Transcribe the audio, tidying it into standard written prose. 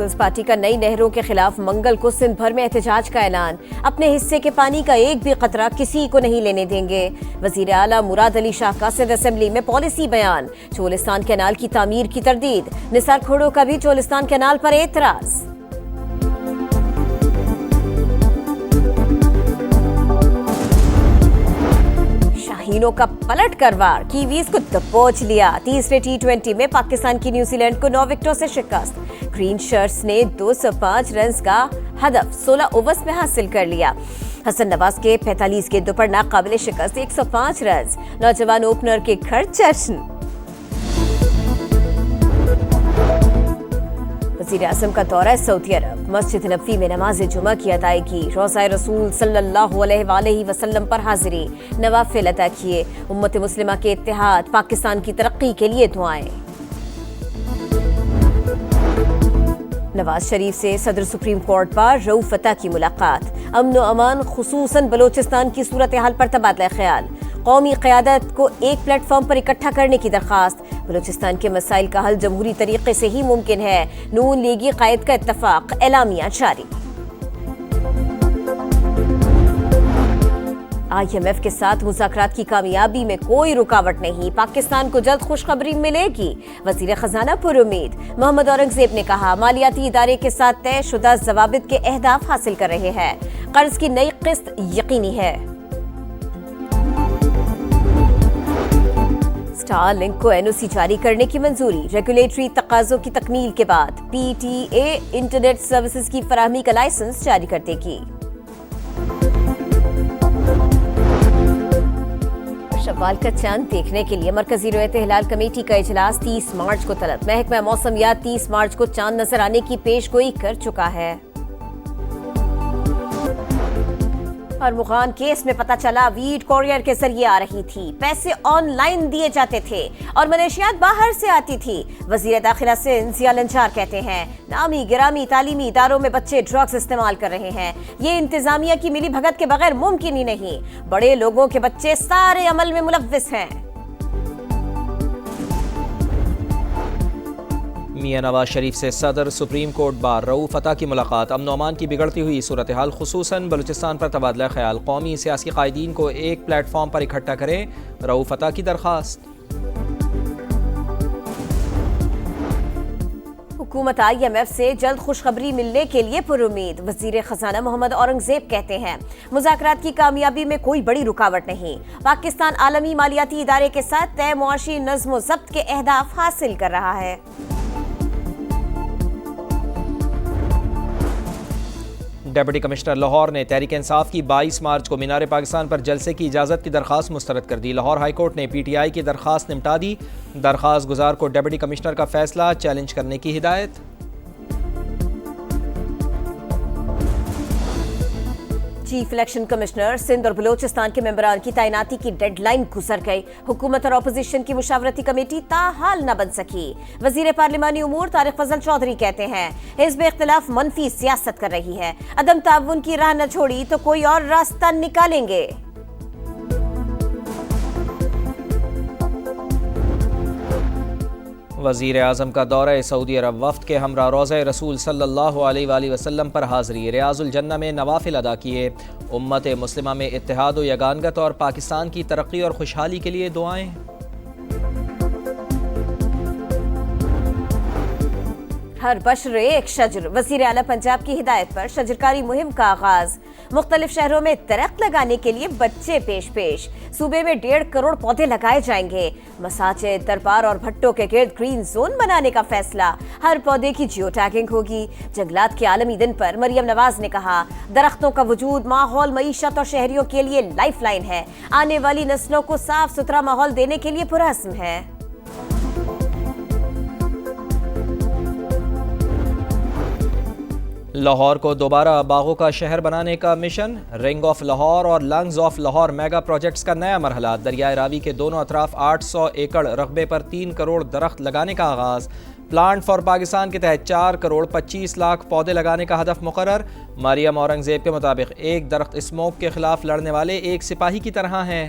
Peoples party کا نئی نہروں کے خلاف منگل کو سندھ بھر میں احتجاج کا اعلان، اپنے حصے کے پانی کا ایک بھی قطرہ کسی کو نہیں لینے دیں گے۔ وزیر اعلیٰ مراد علی شاہ کا سندھ اسمبلی میں پالیسی بیان، چولستان کینال کی تعمیر کی تردید، نثار کھوڑوں کا بھی چولستان کینال پر اعتراض۔ شاہینوں کا پلٹ کر وار، کیویز کو دبوچ لیا۔ تیسرے T20 میں پاکستان کی نیوزی لینڈ کو 9 وکٹوں سے شکست۔ گرین شرٹس نے 205 رنز کا ہدف 16 اوورز میں حاصل کر لیا۔ حسن نواز کے 45 گیندوں پر ناقابل شکست 105 رنز، نوجوان اوپنر کے گھر جشن۔ وزیر اعظم کا دورہ سعودی عرب، مسجد نبوی میں نماز جمعہ کی ادائیگی، روضہ رسول صلی اللہ علیہ وآلہ وسلم پر حاضری، نوافل ادا کیے، امت مسلمہ کے اتحاد، پاکستان کی ترقی کے لیے دعائیں۔ نواز شریف سے صدر سپریم کورٹ بار رؤوف فتح کی ملاقات، امن و امان خصوصاً بلوچستان کی صورتحال پر تبادلہ خیال، قومی قیادت کو ایک پلیٹ فارم پر اکٹھا کرنے کی درخواست، بلوچستان کے مسائل کا حل جمہوری طریقے سے ہی ممکن ہے، نون لیگی قائد کا اتفاق، اعلامیہ جاری۔ IMF کے ساتھ مذاکرات کی کامیابی میں کوئی رکاوٹ نہیں، پاکستان کو جلد خوشخبری ملے گی، وزیر خزانہ پر امید۔ محمد اورنگزیب نے کہا مالیاتی ادارے کے ساتھ طے شدہ ضوابط کے اہداف حاصل کر رہے ہیں، قرض کی نئی قسط یقینی ہے۔ اسٹار لنک کو NOC جاری کرنے کی منظوری، ریگولیٹری تقاضوں کی تکمیل کے بعد PTA انٹرنیٹ سروسز کی فراہمی کا لائسنس جاری کر دے گی۔ شوال کا چاند دیکھنے کے لیے مرکزی رؤیت ہلال کمیٹی کا اجلاس 30 مارچ کو طلب، محکمہ موسمیات 30 مارچ کو چاند نظر آنے کی پیش گوئی کر چکا ہے۔ ارمغان کیس میں پتہ چلا ویٹ کوریئر کے ذریعے آ رہی تھی، پیسے آن لائن دیے جاتے تھے اور منشیات باہر سے آتی تھی۔ وزیر داخلہ سندھ ضیاء الانچار کہتے ہیں نامی گرامی تعلیمی اداروں میں بچے ڈرگز استعمال کر رہے ہیں، یہ انتظامیہ کی ملی بھگت کے بغیر ممکن ہی نہیں، بڑے لوگوں کے بچے سارے عمل میں ملوث ہیں۔ میاں نواز شریف سے صدر سپریم کورٹ بار رؤوف فتح کی ملاقات، امن و امان کی بگڑتی ہوئی صورتحال خصوصاً بلوچستان پر تبادلہ خیال، قومی سیاسی قائدین کو ایک پلیٹ فارم پر اکٹھا کریں، رؤوف فتح کی درخواست۔ حکومت IMF سے جلد خوشخبری ملنے کے لیے پر امید، وزیر خزانہ محمد اورنگزیب کہتے ہیں مذاکرات کی کامیابی میں کوئی بڑی رکاوٹ نہیں، پاکستان عالمی مالیاتی ادارے کے ساتھ طے معاشی نظم و ضبط کے اہداف حاصل کر رہا ہے۔ ڈپٹی کمشنر لاہور نے تحریک انصاف کی 22 مارچ کو مینار پاکستان پر جلسے کی اجازت کی درخواست مسترد کر دی، لاہور ہائی کورٹ نے PTI کی درخواست نمٹا دی، درخواست گزار کو ڈپٹی کمشنر کا فیصلہ چیلنج کرنے کی ہدایت۔ چیف الیکشن کمشنر سندھ اور بلوچستان کے ممبران کی تعیناتی کی ڈیڈ لائن گزر گئی، حکومت اور اپوزیشن کی مشاورتی کمیٹی تاحال نہ بن سکی۔ وزیر پارلیمانی امور طارق فضل چودھری کہتے ہیں حزب اختلاف منفی سیاست کر رہی ہے، عدم تعاون کی راہ نہ چھوڑی تو کوئی اور راستہ نکالیں گے۔ وزیر اعظم کا دورہ سعودی عرب، وفد کے ہمراہ روضہ رسول صلی اللہ علیہ وآلہ وسلم پر حاضری، ریاض الجنہ میں نوافل ادا کیے، امت مسلمہ میں اتحاد و یگانگت اور پاکستان کی ترقی اور خوشحالی کے لیے دعائیں۔ ہر بشر ایک شجر، وزیر اعلیٰ پنجاب کی ہدایت پر شجرکاری مہم کا آغاز، مختلف شہروں میں درخت لگانے کے لیے بچے پیش، صوبے میں 1.5 کروڑ پودے لگائے جائیں گے، مساجد، دربار اور بھٹوں کے گرد گرین زون بنانے کا فیصلہ، ہر پودے کی جیو ٹیگنگ ہوگی۔ جنگلات کے عالمی دن پر مریم نواز نے کہا درختوں کا وجود ماحول، معیشت اور شہریوں کے لیے لائف لائن ہے، آنے والی نسلوں کو صاف ستھرا ماحول دینے کے لیے پرعزم ہے۔ لاہور کو دوبارہ باغوں کا شہر بنانے کا مشن، رنگ آف لاہور اور lungs of Lahore mega projects کا نیا مرحلہ، دریائے راوی کے دونوں اطراف 800 ایکڑ رقبے پر 3 کروڑ درخت لگانے کا آغاز، پلانٹ فار پاکستان کے تحت 4 کروڑ 25 لاکھ پودے لگانے کا ہدف مقرر۔ مریم اورنگزیب کے مطابق ایک درخت اسموک کے خلاف لڑنے والے ایک سپاہی کی طرح ہیں۔